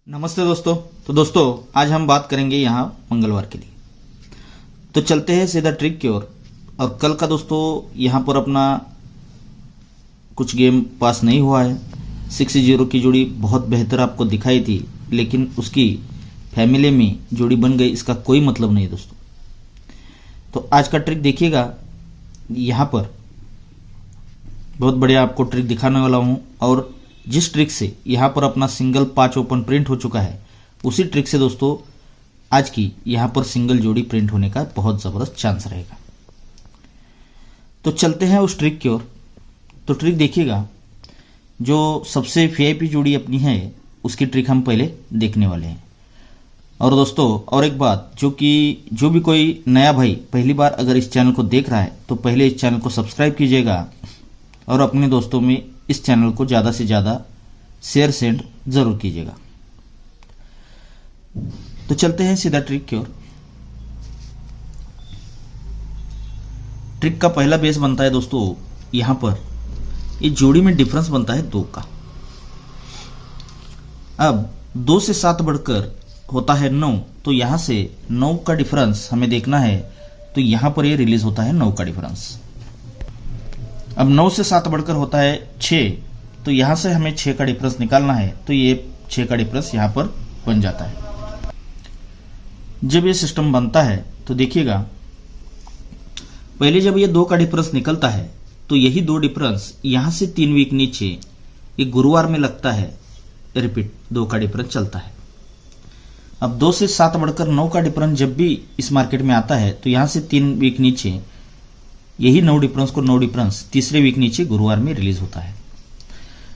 नमस्ते दोस्तों। तो दोस्तों आज हम बात करेंगे यहाँ मंगलवार के लिए। तो चलते हैं सीधा ट्रिक की ओर। और कल का दोस्तों यहाँ पर अपना कुछ गेम पास नहीं हुआ है। 6-0 की जोड़ी बहुत बेहतर आपको दिखाई थी, लेकिन उसकी फैमिली में जोड़ी बन गई, इसका कोई मतलब नहीं दोस्तों। तो आज का ट्रिक देखिएगा, यहाँ पर बहुत बढ़िया आपको ट्रिक दिखाने वाला हूँ। और जिस ट्रिक से यहाँ पर अपना सिंगल 5 ओपन प्रिंट हो चुका है, उसी ट्रिक से दोस्तों आज की यहाँ पर सिंगल जोड़ी प्रिंट होने का बहुत ज़बरदस्त चांस रहेगा। तो चलते हैं उस ट्रिक की ओर। तो ट्रिक देखिएगा, जो सबसे वीआईपी जोड़ी अपनी है उसकी ट्रिक हम पहले देखने वाले हैं। और दोस्तों और एक बात, जो भी कोई नया भाई पहली बार अगर इस चैनल को देख रहा है तो पहले इस चैनल को सब्सक्राइब कीजिएगा और अपने दोस्तों में इस चैनल को ज़्यादा से ज़्यादा शेयर सेंड जरूर कीजिएगा। तो चलते हैं सीधा ट्रिक की ओर। ट्रिक का पहला बेस बनता है दोस्तों, यहां पर ये जोड़ी में डिफरेंस बनता है 2 का। अब 2 से 7 बढ़कर होता है 9, तो यहां से 9 का डिफरेंस हमें देखना है। तो यहां पर ये रिलीज होता है 9 का डिफरेंस। अब 9 से 7 बढ़कर होता है 6, तो यहां से हमें 6 का डिफरेंस निकालना है। तो ये 6 का डिफरेंस यहां पर बन जाता है। जब ये सिस्टम बनता है तो देखिएगा, पहले जब ये 2 का डिफरेंस निकलता है तो यही 2 डिफरेंस यहां से 3 वीक नीचे ये गुरुवार में लगता है, रिपीट 2 का डिफरेंस चलता है। अब 2 से 7 बढ़कर 9 का डिफरेंस जब भी इस मार्केट में आता है तो यहां से 3 वीक नीचे यही 9 डिफरेंस को 9 डिफरेंस तीसरे वीक नीचे गुरुवार में रिलीज होता है।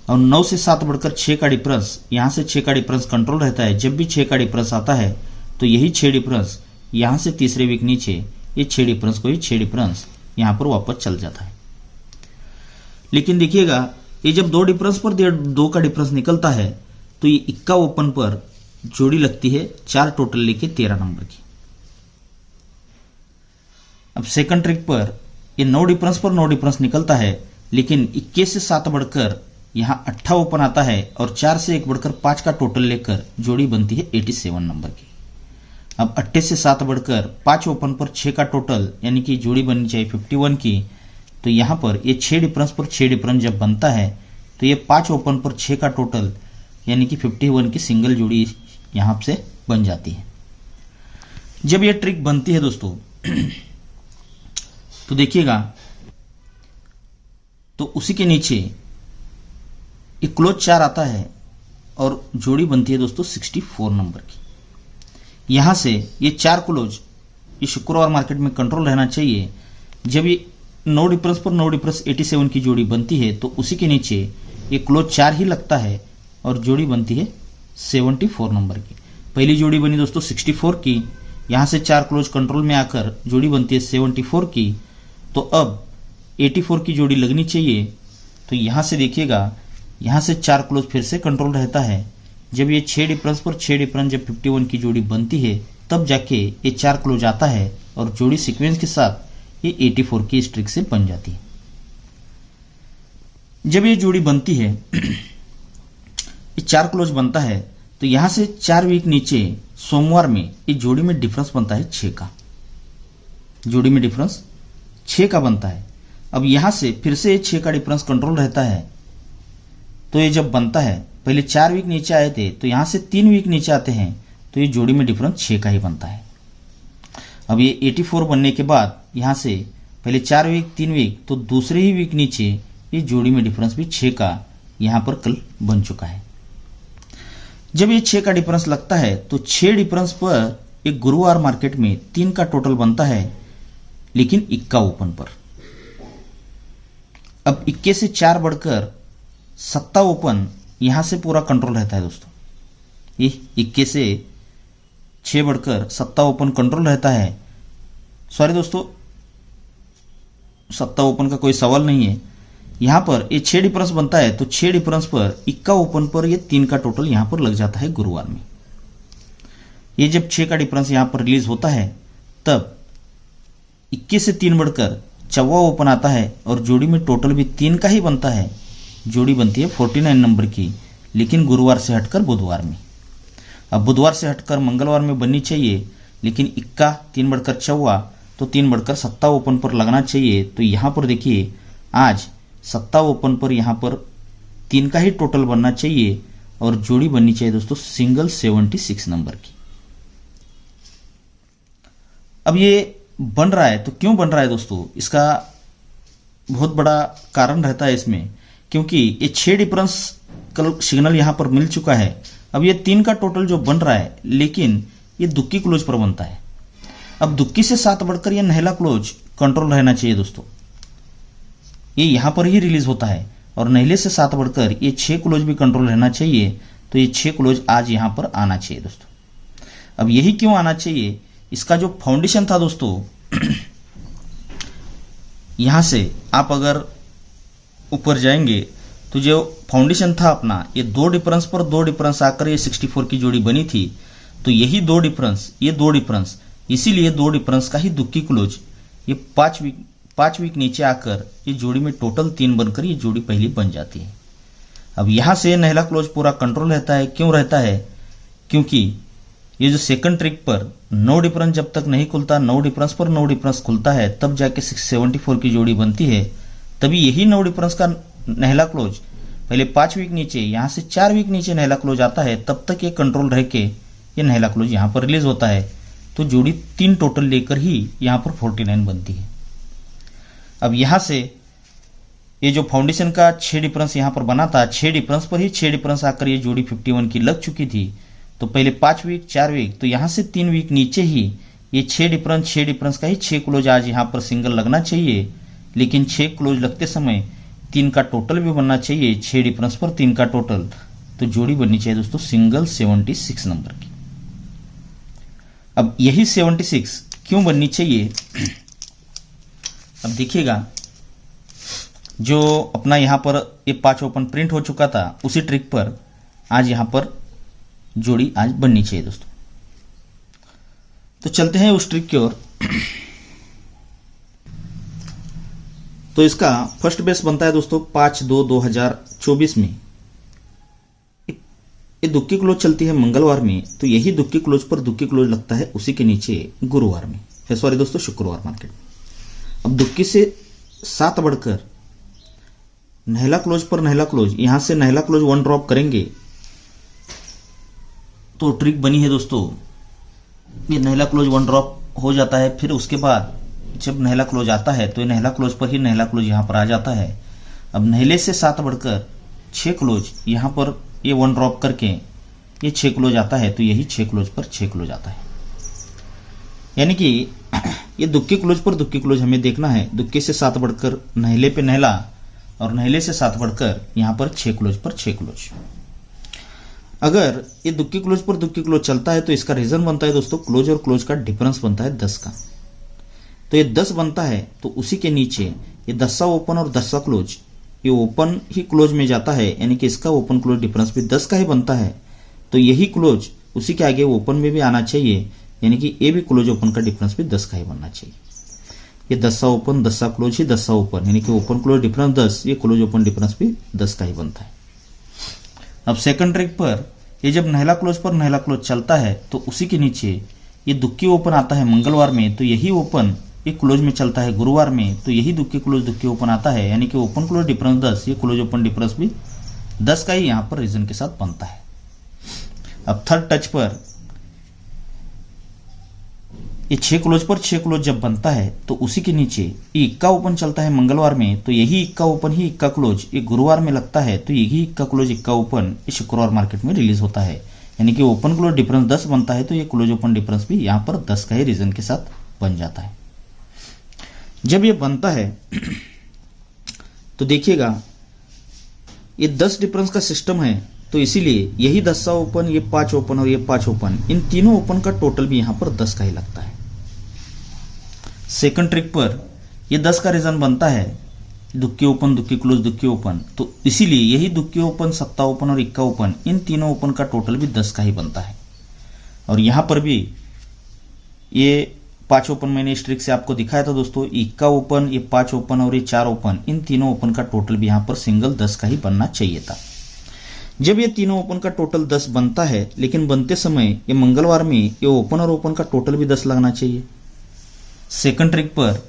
और 9 से 7 बढ़कर 6 का डिफरेंस, यहां से 6 का डिफरेंस कंट्रोल रहता है। जब भी 6 का डिफरेंस आता है तो यही 6 डिफरेंस यहां से तीसरे वीक नीचे ये 6 डिफरेंस को ही 6 डिफरेंस यहां पर वापस चल जाता है। लेकिन देखिएगा, ये जब 2 डिफरेंस पर 2 का डिफरेंस निकलता है तो ये इक्का ओपन पर जोड़ी लगती है 4 टोटल लेके 13 नंबर की। अब सेकंड ट्रिक पर ये 9 डिफरेंस पर 9 डिफरेंस निकलता है, लेकिन 21 से 7 बढ़कर यहां 8 ओपन आता है और 4 से 1 बढ़कर 5 का टोटल लेकर जोड़ी बनती है 87 नंबर की। अब 8 से 7 बढ़कर 5 ओपन पर 6 का टोटल, यानी कि जोड़ी बननी चाहिए 51 की। तो यहां पर ये 6 डिफरेंस पर 6 डिफरेंस जब बनता है तो ये 5 ओपन पर 6 का टोटल, यानी कि 51 की सिंगल जोड़ी यहां से बन जाती है। जब ये ट्रिक बनती है दोस्तों तो देखिएगा, तो उसी के नीचे एक क्लोज 4 आता है और जोड़ी बनती है दोस्तों 64 नंबर की। यहां से ये 4 क्लोज ये शुक्रवार मार्केट में कंट्रोल रहना चाहिए। जब ये 9 डिफरेंस पर 9 डिफरेंस 87 की जोड़ी बनती है तो उसी के नीचे ये क्लोज 4 ही लगता है और जोड़ी बनती है 74 नंबर की। पहली जोड़ी बनी दोस्तों 64 की, यहां से 4 क्लोज कंट्रोल में आकर जोड़ी बनती है 74 की। तो अब 84 की जोड़ी लगनी चाहिए। तो यहां से देखिएगा, यहां से 4 क्लोज फिर से कंट्रोल रहता है। जब ये 6 डिफरेंस पर 6 डिफरेंस जब 51 की जोड़ी बनती है तब जाके ये 4 क्लोज आता है और जोड़ी सीक्वेंस के साथ ये 84 की स्ट्रिक से बन जाती है। जब ये जोड़ी बनती है ये 4 क्लोज बनता है, तो यहां से 4 वीक नीचे सोमवार में ये जोड़ी में डिफरेंस बनता है 6 का। जोड़ी में डिफरेंस 6 का बनता है। अब यहां से फिर से ये 6 का डिफरेंस कंट्रोल रहता है। तो ये जब बनता है, पहले 4 वीक नीचे आए थे तो यहां से 3 वीक नीचे आते हैं, तो ये जोड़ी में डिफरेंस 6 का ही बनता है। अब ये 84 बनने के बाद यहां से पहले 4 वीक 3 वीक, तो दूसरे ही वीक नीचे ये जोड़ी में डिफरेंस भी 6 का यहां पर कल बन चुका है। जब ये 6 का डिफरेंस लगता है तो 6 डिफरेंस पर एक गुरुवार मार्केट में 3 का टोटल बनता है, लेकिन इक्का ओपन पर। अब 21 से 4 बढ़कर 7 ओपन यहां से पूरा कंट्रोल रहता है दोस्तों। ये 21 से 6 बढ़कर 7 ओपन कंट्रोल रहता है। सॉरी दोस्तों, 7 ओपन का कोई सवाल नहीं है। यहां पर ये 6 डिफरेंस बनता है, तो 6 डिफरेंस पर इक्का ओपन पर ये 3 का टोटल यहां पर लग जाता है गुरुवार में। ये जब 6 का डिफरेंस यहां पर रिलीज होता है तब 21 से 3 बढ़कर 4वां ओपन आता है और जोड़ी में टोटल भी 3 का ही बनता है। जोड़ी बनती है 49 नंबर की, लेकिन गुरुवार से हटकर बुधवार में। अब बुधवार से हटकर मंगलवार में बननी चाहिए, लेकिन इक्का 3/4 तो 3/7 ओपन पर लगना चाहिए। तो यहां पर देखिए आज 7 ओपन पर यहां पर 3 का ही टोटल बनना चाहिए और जोड़ी बननी चाहिए दोस्तों सिंगल 76 नंबर की। अब ये बन रहा है तो क्यों बन रहा है दोस्तों, इसका बहुत बड़ा कारण रहता है इसमें, क्योंकि ये 6 डिफरेंस सिग्नल यहां पर मिल चुका है। अब ये 3 का टोटल जो बन रहा है, लेकिन ये दुक्की क्लोज पर बनता है। अब दुक्की से 7 बढ़कर ये नहला क्लोज कंट्रोल रहना चाहिए दोस्तों, ये यहां पर ही रिलीज होता है। और नहले से 7 बढ़कर ये 6 क्लोज भी कंट्रोल रहना चाहिए। तो ये 6 क्लोज आज यहां पर आना चाहिए दोस्तों। अब यही क्यों आना चाहिए, इसका जो फाउंडेशन था दोस्तों यहां से आप अगर ऊपर जाएंगे तो जो फाउंडेशन था अपना, ये 2 डिफरेंस पर 2 डिफरेंस आकर ये 64 की जोड़ी बनी थी। तो यही 2 डिफरेंस, ये 2 डिफरेंस, इसीलिए 2 डिफरेंस का ही दुक्की क्लोज ये 5 वीक नीचे आकर ये जोड़ी में टोटल 3 बनकर ये जोड़ी पहली बन जाती है। अब यहां से नहला क्लोज पूरा कंट्रोल रहता है। क्यों रहता है, क्योंकि ये जो सेकंड ट्रिक पर 9 डिफरेंस जब तक नहीं खुलता, 9 डिफरेंस पर 9 डिफरेंस खुलता है, तब जाके 74 की जोड़ी बनती है। तभी यही 9 डिफरेंस का नहला क्लोज पहले 5 वीक नीचे, यहां से 4 वीक नीचे नहला क्लोज आता है, तब तक ये कंट्रोल रह के ये नहला क्लोज यहां पर रिलीज होता है। तो जोड़ी 3 टोटल लेकर ही यहां पर 49 बनती है। अब यहां से ये जो फाउंडेशन का 6 डिफरेंस यहां पर बना था, 6 डिफरेंस पर ही 6 डिफरेंस आकर ये जोड़ी 51 की लग चुकी थी। तो पहले 5 वीक 4 वीक, तो यहां से 3 वीक नीचे ही ये 6 डिफरेंस का ही 6 क्लोज आज यहां पर सिंगल लगना चाहिए। लेकिन 6 क्लोज लगते समय 3 का टोटल भी बनना चाहिए, 6 डिफरेंस पर 3 का टोटल। तो जोड़ी बननी चाहिए दोस्तों सिंगल 76 नंबर की। अब यही 76 क्यों बननी चाहिए, अब देखिएगा जो अपना यहां पर ये 5 ओपन प्रिंट हो चुका था, उसी ट्रिक पर आज यहां पर जोड़ी आज बननी चाहिए दोस्तों। तो चलते हैं उस ट्रिक की ओर। तो इसका फर्स्ट बेस बनता है दोस्तों 5/2/2024 में। ये दुक्की क्लोज चलती है मंगलवार में, तो यही दुक्की क्लोज पर दुक्की क्लोज लगता है उसी के नीचे गुरुवार में, सॉरी दोस्तों शुक्रवार मार्केट में। अब दुक्की से 7 बढ़कर नहला क्लोज पर नहला क्लोज, यहां से नहला क्लोज 1 ड्रॉप करेंगे तो ट्रिक बनी है दोस्तों। ये नहला क्लोज 1 ड्रॉप हो जाता है, फिर उसके बाद जब नहला क्लोज आता है तो ये नहला क्लोज पर ही नहला क्लोज यहां पर आ जाता है। अब नहले से 7 बढ़कर 6 क्लोज यहां पर ये 1 ड्रॉप करके ये 6 क्लोज आता है, तो यही 6 क्लोज पर 6 क्लोज आता है। यानी कि ये दुक्की क्लोज पर दुक्की क्लोज हमें देखना है। दुक्की से 7 बढ़कर नहले पे नहला और नहले से 7 बढ़कर यहां पर 6 क्लोज पर 6 क्लोज। अगर ये दुक्की क्लोज पर दुक्की क्लोज चलता है तो इसका रीजन बनता है दोस्तों क्लोज और क्लोज का डिफरेंस बनता है 10 का। तो ये 10 बनता है तो उसी के नीचे ये 10 ओपन और 10 क्लोज, ये ओपन ही क्लोज में जाता है, यानी कि इसका ओपन क्लोज डिफरेंस भी 10 का ही बनता है। तो यही क्लोज उसी के आगे ओपन में भी आना चाहिए, यानी कि ये भी क्लोज ओपन का डिफरेंस भी 10 का ही बनना चाहिए। ये 10 ओपन 10 क्लोज ही 10 ओपन, यानी कि ओपन क्लोज डिफरेंस 10, ये क्लोज ओपन डिफरेंस भी 10 का ही बनता है। अब सेकंड ट्रिक पर ये जब नहला क्लोज पर नहला क्लोज चलता है तो उसी के नीचे ये दुक्की ओपन आता है मंगलवार में, तो यही ओपन ये क्लोज में चलता है गुरुवार में, तो यही दुक्की क्लोज दुक्की ओपन आता है, यानी कि ओपन क्लोज डिफरेंस 10, ये क्लोज ओपन डिफरेंस भी 10 का ही यहां पर रीजन के साथ बनता है। अब थर्ड टच पर ये 6 क्लोज पर 6 क्लोज जब बनता है तो उसी के नीचे ये इक्का ओपन चलता है मंगलवार में, तो यही इक्का ओपन ही इक्का क्लोज ये गुरुवार में लगता है, तो यही इक्का क्लोज इक्का ओपन ये शुक्रवार मार्केट में रिलीज होता है, यानी कि ओपन क्लोज डिफरेंस 10 बनता है, तो ये क्लोज ओपन डिफरेंस भी यहां पर 10 का ही रीजन के साथ बन जाता है। जब ये बनता है तो देखिएगा ये 10 डिफरेंस का सिस्टम है, तो इसीलिए यही 10 ओपन, ये 5 ओपन और ये 5 ओपन, इन तीनों ओपन का टोटल भी यहां पर 10 का ही लगता है। सेकंड ट्रिक पर ये 10 का रीजन बनता है दुक्की ओपन दुक्की क्लोज दुक्की ओपन, तो इसीलिए यही दुक्की ओपन 7 ओपन और इक्का ओपन, इन तीनों ओपन का टोटल भी 10 का ही बनता है। और यहां पर भी ये 5 ओपन मैंने इस ट्रिक से आपको दिखाया था दोस्तों, इक्का ओपन, ये 5 ओपन और ये 4 ओपन, इन तीनों ओपन का टोटल भी यहां पर सिंगल 10 का ही बनना चाहिए था। जब ये तीनों ओपन का टोटल 10 बनता है, लेकिन बनते समय ये मंगलवार में ये ओपन और ओपन का टोटल भी 10 लगना चाहिए। सेकंड ट्रिक पर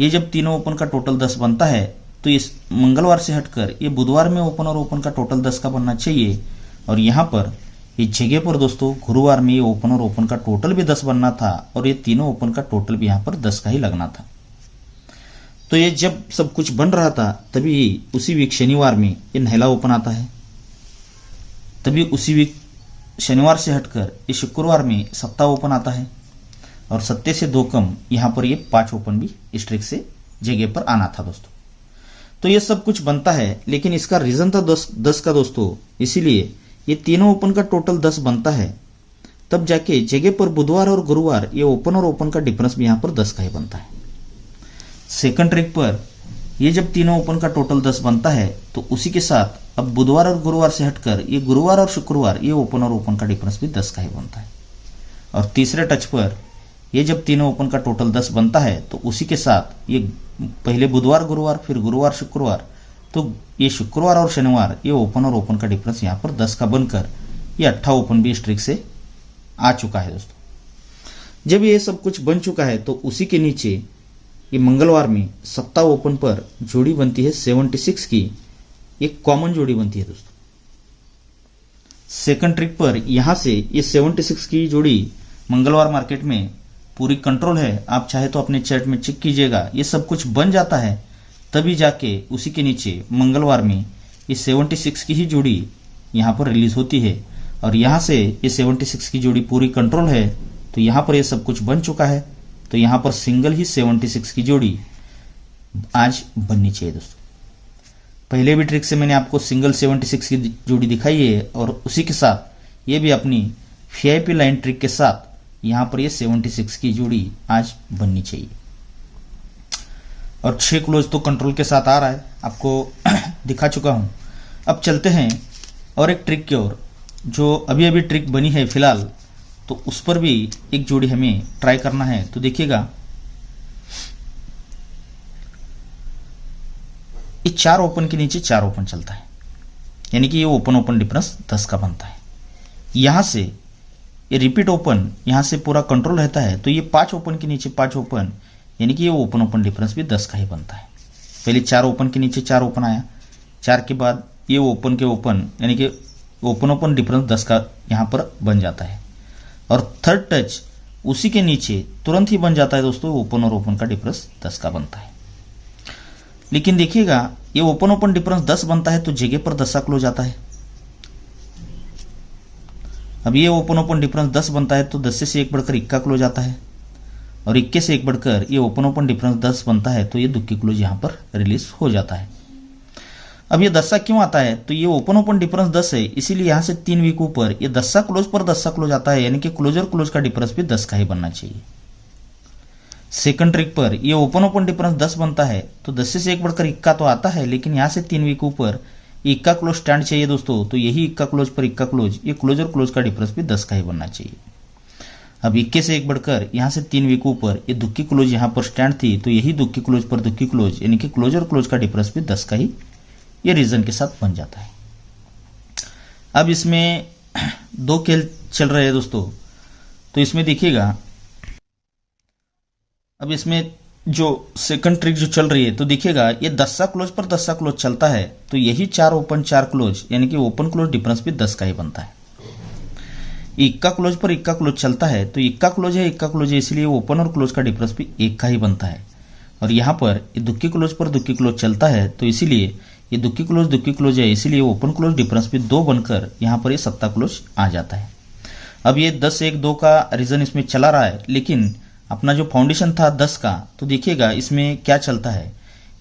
ये जब तीनों ओपन का टोटल 10 बनता है तो इस मंगलवार से हटकर ये बुधवार में ओपन और ओपन का टोटल 10 का बनना चाहिए। और यहाँ पर ये जगह पर दोस्तों गुरुवार में ये ओपन और ओपन का टोटल भी 10 बनना था और ये तीनों ओपन का टोटल भी यहाँ पर 10 का ही लगना था। तो ये जब सब कुछ बन रहा था तभी उसी वीक शनिवार में ये नहला ओपन आता है। तभी उसी वीक शनिवार से हटकर ये शुक्रवार में सप्ताह ओपन आता है और 7 से 2 कम यहाँ पर ये 5 ओपन भी इस ट्रिक से जगह पर आना था दोस्तों। तो ये सब कुछ बनता है, लेकिन इसका रीजन था 10 का दोस्तों, इसीलिए ये तीनों ओपन का टोटल 10 बनता है, तब जाके जगह पर बुधवार और गुरुवार ये ओपन और ओपन का डिफरेंस भी यहाँ पर 10 का ही बनता है। सेकंड ट्रिक पर ये जब तीनों ओपन का टोटल 10 बनता है तो उसी के साथ अब बुधवार और गुरुवार से हटकर ये गुरुवार और शुक्रवार ये ओपन और ओपन का डिफरेंस भी 10 का ही बनता है। और तीसरे टच पर ये जब तीनों ओपन का टोटल 10 बनता है तो उसी के साथ ये पहले बुधवार गुरुवार फिर गुरुवार शुक्रवार, तो ये शुक्रवार और शनिवार ये ओपन और ओपन का डिफरेंस यहाँ पर 10 का बनकर ये 8 ओपन भी इस ट्रिक से आ चुका है दोस्तों। जब ये सब कुछ बन चुका है तो उसी के नीचे ये मंगलवार में सप्ताह ओपन पर जोड़ी बनती है 76 की, एक कॉमन जोड़ी बनती है दोस्तों। सेकंड ट्रिक पर यहां से ये 76 की जोड़ी मंगलवार मार्केट में पूरी कंट्रोल है, आप चाहे तो अपने चैट में चेक कीजिएगा। ये सब कुछ बन जाता है तभी जाके उसी के नीचे मंगलवार में ये 76 की ही जोड़ी यहाँ पर रिलीज होती है और यहाँ से ये 76 की जोड़ी पूरी कंट्रोल है, तो यहाँ पर ये सब कुछ बन चुका है। तो यहाँ पर सिंगल ही 76 की जोड़ी आज बननी चाहिए दोस्तों। पहले भी ट्रिक से मैंने आपको सिंगल 76 की जोड़ी दिखाई है और उसी के साथ ये भी अपनी वीआईपी लाइन ट्रिक के साथ यहाँ पर ये 76 की जोड़ी आज बननी चाहिए। और 6 क्लोज तो कंट्रोल के साथ आ रहा है, आपको दिखा चुका हूं। अब चलते हैं और एक ट्रिक की ओर जो अभी अभी ट्रिक बनी है फिलहाल, तो उस पर भी एक जोड़ी हमें ट्राई करना है। तो देखिएगा ये 4 ओपन के नीचे 4 ओपन चलता है, यानी कि ये ओपन ओपन डिफरेंस 10 का बनता है। यहां से ये रिपीट ओपन यहां से पूरा कंट्रोल रहता है, तो ये 5 ओपन के नीचे 5 ओपन, यानी कि ये ओपन ओपन डिफरेंस भी 10 का ही बनता है। पहले 4 ओपन के नीचे 4 ओपन आया, 4 के बाद ये ओपन के ओपन, यानी कि ओपन ओपन डिफरेंस 10 का यहां पर बन जाता है। और थर्ड टच उसी के नीचे तुरंत ही बन जाता है दोस्तों, ओपन और ओपन का डिफरेंस 10 का बनता है। लेकिन देखिएगा ये ओपन ओपन डिफरेंस 10 बनता है तो जगह पर 10 क्लोज आता है। अब ये ओपन ओपन डिफरेंस 10 बनता है तो 10 से 1 बढ़कर 21 क्लोज आता है और 21 से 1 बढ़कर ये ओपन ओपन डिफरेंस 10 बनता है तो ये दुक्की क्लोज यहां पर रिलीज हो जाता है। अब ये 10 क्यों आता है, तो ये ओपन ओपन डिफरेंस 10 है, इसीलिए यहां से 3 वीक ऊपर ये 10 क्लोज पर 10 क्लोज आता है, यानी कि क्लोजर क्लोज का डिफरेंस भी 10 का ही बनना चाहिए। सेकंड ट्रिक पर ये ओपन ओपन डिफरेंस 10 बनता है तो 10 से 1 बढ़कर 21 तो आता है, लेकिन यहां से 3 वीक ऊपर 21 क्लोज स्टैंड चाहिए दोस्तों, तो यही 21 क्लोज पर 21 क्लोज, ये क्लोजर क्लोज का डिफरेंस भी 10 का ही बनना चाहिए। अब 21 से 1 बढ़कर यहां से 3 वीक ऊपर ये दुक्की क्लोज यहां पर स्टैंड थी, तो यही दुक्की क्लोज पर दुक्की क्लोज, यानी कि क्लोजर क्लोज का डिफरेंस भी 10 का ही ये रीजन के साथ बन जाता है। अब इसमें 2 खेल चल रहे हैं दोस्तों, तो इसमें देखिएगा अब इसमें जो सेकंड ट्रिक जो चल रही है, तो देखिएगा ये 10 क्लोज पर 10 क्लोज चलता है, तो यही 4 ओपन 4 क्लोज, यानी कि ओपन क्लोज डिफरेंस भी 10 का ही बनता है। 21 क्लोज पर 21 क्लोज चलता है, तो 21 क्लोज है 21 क्लोज है, इसलिए ओपन और क्लोज का डिफरेंस भी 1 का ही बनता है। और यहाँ पर ये दुक्की क्लोज पर दुक्की क्लोज चलता है, तो इसीलिए ये दुक्की क्लोज है, इसीलिए ओपन क्लोज डिफरेंस भी 2 बनकर यहाँ पर ये 7 क्लोज आ जाता है। अब ये 10 1 2 का रीजन इसमें चला रहा है, लेकिन अपना जो फाउंडेशन था 10 का, तो देखिएगा इसमें क्या चलता है,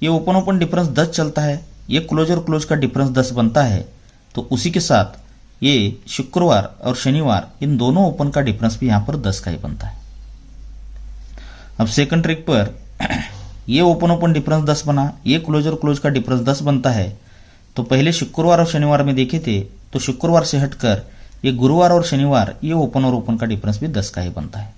ये ओपन ओपन डिफरेंस 10 चलता है, ये क्लोज और क्लोज का डिफरेंस 10 बनता है, तो उसी के साथ ये शुक्रवार और शनिवार इन दोनों ओपन का डिफरेंस भी यहाँ पर 10 का ही बनता है। अब सेकंड ट्रिक पर ये ओपन ओपन डिफरेंस 10 बना, ये क्लोज और क्लोज का डिफरेंस 10 बनता है, तो पहले शुक्रवार और शनिवार में देखे थे, तो शुक्रवार से हटकर ये गुरुवार और शनिवार ये ओपन और ओपन का डिफरेंस भी 10 का ही बनता है।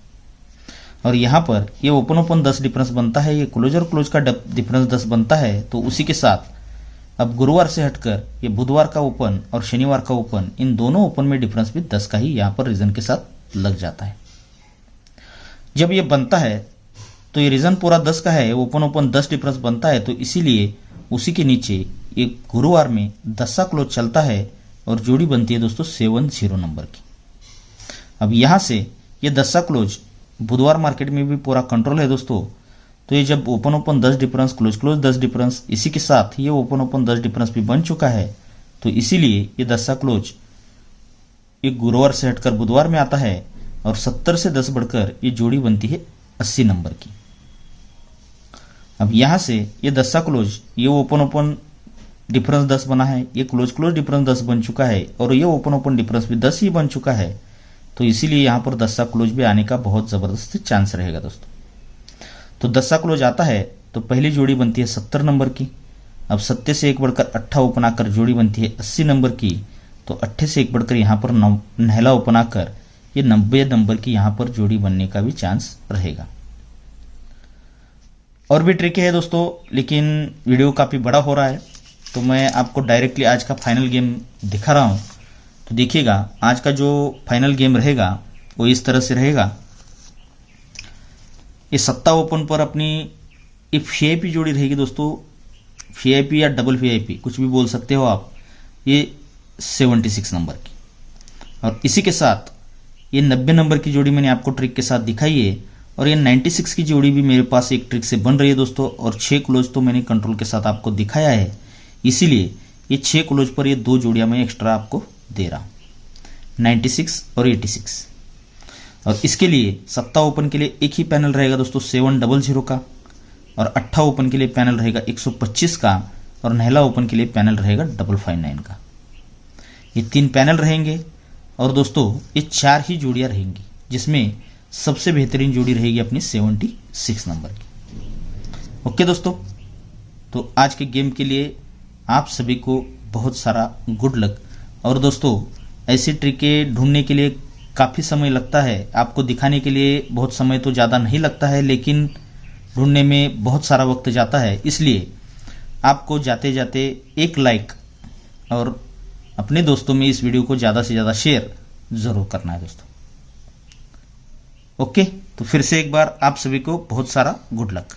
और यहाँ पर ये ओपन ओपन 10 डिफरेंस बनता है, ये क्लोज और क्लोज का डिफरेंस 10 बनता है, तो उसी के साथ अब गुरुवार से हटकर ये बुधवार का ओपन और शनिवार का ओपन, इन दोनों ओपन में डिफरेंस भी 10 का ही यहां पर रीजन के साथ लग जाता है। जब ये बनता है तो ये रीजन पूरा 10 का है, ओपन ओपन 10 डिफरेंस बनता है, तो इसीलिए उसी के नीचे एक गुरुवार में 10 क्लोज चलता है और जोड़ी बनती है दोस्तों 70 नंबर की। अब यहां से ये 10 क्लोज बुधवार मार्केट में भी पूरा कंट्रोल है दोस्तों। तो ये जब open open 10 difference, close close 10 difference, इसी के साथ ये ओपन ओपन 10 डिफरेंस भी बन चुका है, तो इसीलिए ये 10 क्लोज एक गुरुवार से हटकर बुधवार में आता है और 70 से 10 बढ़कर ये जोड़ी बनती है 80 नंबर की। अब यहां से ये 10 क्लोज, ये ओपन ओपन डिफरेंस 10 बना है, ये क्लोज क्लोज डिफरेंस 10 बन चुका है और ये ओपन ओपन डिफरेंस भी 10 ही बन चुका है, तो इसीलिए यहां पर 10 क्लोज भी आने का बहुत जबरदस्त चांस रहेगा दोस्तों। तो 10 क्लोज आता है तो पहली जोड़ी बनती है 70 नंबर की। अब 70 से 1 बढ़कर 8 ओपन आकर जोड़ी बनती है 80 नंबर की, तो 8 से 1 बढ़कर यहां पर नहला ओपन आकर ये 90 नंबर की यहां पर जोड़ी बनने का भी चांस रहेगा। और भी ट्रिक है दोस्तों, लेकिन वीडियो काफी बड़ा हो रहा है, तो मैं आपको डायरेक्टली आज का फाइनल गेम दिखा रहा हूं। तो देखिएगा आज का जो फाइनल गेम रहेगा वो इस तरह से रहेगा। ये 7 ओपन पर अपनी एक वीआईपी जोड़ी रहेगी दोस्तों, वीआईपी या डबल वीआईपी कुछ भी बोल सकते हो आप, ये 76 नंबर की। और इसी के साथ ये 90 नंबर की जोड़ी मैंने आपको ट्रिक के साथ दिखाई है, और ये 96 की जोड़ी भी मेरे पास एक ट्रिक से बन रही है दोस्तों, और 6 क्लोज तो मैंने कंट्रोल के साथ आपको दिखाया है, इसीलिए ये 6 क्लोज पर ये 2 जोड़ियां मैं एक्स्ट्रा आपको दे रहा हूं, 96 और 86। और इसके लिए 7 ओपन के लिए एक ही पैनल रहेगा दोस्तों 700 का, और 8 ओपन के लिए पैनल रहेगा 125 का, और नहला ओपन के लिए पैनल रहेगा 559 का। ये 3 पैनल रहेंगे, और दोस्तों ये 4 ही जोड़ियां रहेंगी, जिसमें सबसे बेहतरीन जोड़ी रहेगी अपनी 76 नंबर की। ओके दोस्तों, तो आज के गेम के लिए आप सभी को बहुत सारा गुड लक। और दोस्तों ऐसी ट्रिकें ढूंढने के लिए काफ़ी समय लगता है, आपको दिखाने के लिए बहुत समय तो ज़्यादा नहीं लगता है, लेकिन ढूंढने में बहुत सारा वक्त जाता है, इसलिए आपको जाते जाते एक लाइक और अपने दोस्तों में इस वीडियो को ज़्यादा से ज़्यादा शेयर ज़रूर करना है दोस्तों। ओके, तो फिर से एक बार आप सभी को बहुत सारा गुड लक।